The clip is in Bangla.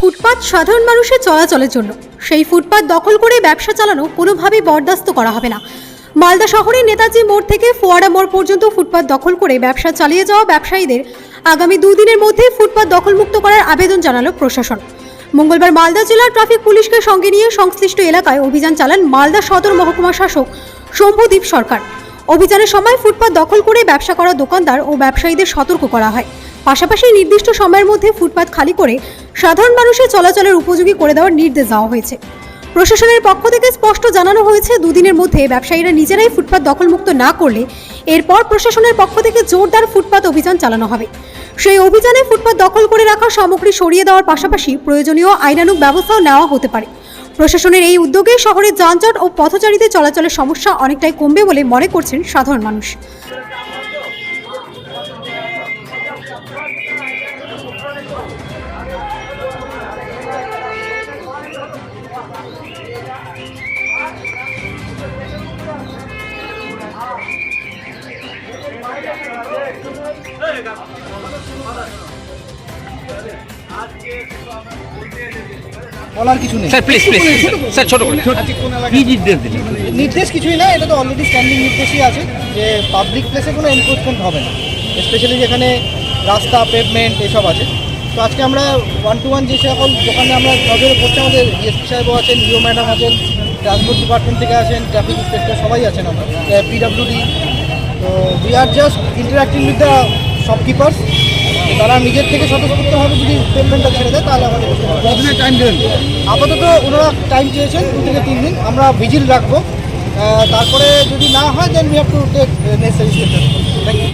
ফুটপাত সাধারণ মানুষের চলাচলের জন্য। সেই ফুটপাত দখল করে ব্যবসা চালানো কোনোভাবেই বরদাস্ত করা হবে না। মালদা শহরের নেতাজি মোড় থেকে ফোয়ারা মোড় পর্যন্ত ফুটপাত দখল করে ব্যবসা চালিয়ে যাওয়া ব্যবসায়ীদের আগামী 2 দিনের মধ্যে ফুটপাত দখলমুক্ত করার আবেদন জানালো প্রশাসন। মঙ্গলবার মালদা জেলার ট্রাফিক পুলিশকে সঙ্গে নিয়ে সংশ্লিষ্ট এলাকায় অভিযান চালান মালদা সদর মহকুমা শাসক শম্ভুদীপ সরকার। অভিযানের সময় ফুটপাত দখল করে ব্যবসা করা দোকানদার ও ব্যবসায়ীদের সতর্ক করা হয়। পাশাপাশি নির্দিষ্ট সময়ের মধ্যে ফুটপাত খালি করে সাধারণ মানুষের চলাচলের উপযোগী করে দেওয়ার নির্দেশ দেওয়া হয়েছে। প্রশাসনের পক্ষ থেকে স্পষ্ট জানানো হয়েছে, 2 দিনের মধ্যে ব্যবসায়ীরা নিজেরাই ফুটপাত দখলমুক্ত না করলে এরপর প্রশাসনের পক্ষ থেকে জোরদার ফুটপাত অভিযান চালানো হবে। সেই অভিযানে ফুটপাত দখল করে রাখা সামগ্রী সরিয়ে দেওয়ার পাশাপাশি প্রয়োজনীয় আইনানুগ ব্যবস্থাও নেওয়া হতে পারে। প্রশাসনের এই উদ্যোগে শহরের যানজট ও পথচারীদের চলাচলের সমস্যা অনেকটাই কমবে বলে মনে করছেন সাধারণ মানুষ। বলার কিছু নেই স্যার, প্লিজ স্যার, ছোট করে কি নির্দেশ দিলেন? নির্দেশ কিছুই না, এটা তো অলরেডি স্ট্যান্ডিং নির্দেশই আছে যে পাবলিক প্লেসে কোনো এনক্রোচমেন্ট হবে না, স্পেশালি যেখানে রাস্তা পেভমেন্ট এসব আছে। তো আজকে আমরা 1-to-1 যে সকল দোকানে আমরা নজরে পড়ছি, আমাদের ডিএসপি সাহেবও আছেন, ইও ম্যাডাম আছেন, ট্রান্সপোর্ট ডিপার্টমেন্ট থেকে আছেন, ট্রাফিক ইন্সপেক্টর সবাই আছেন, আমরা পিডব্লিউডি। তো we are just interacting with the shopkeepers. তারা নিজের থেকে স্বতঃস্ফূর্তভাবে যদি পেমেন্টটা ছেড়ে দেয় তাহলে আমাদের টাইম দেবেন। আপাতত ওনারা টাইম চেয়েছেন 2 থেকে 3 দিন, আমরা ভিজিল রাখবো। তারপরে যদি না হয় then we have to take necessary steps. Thank you.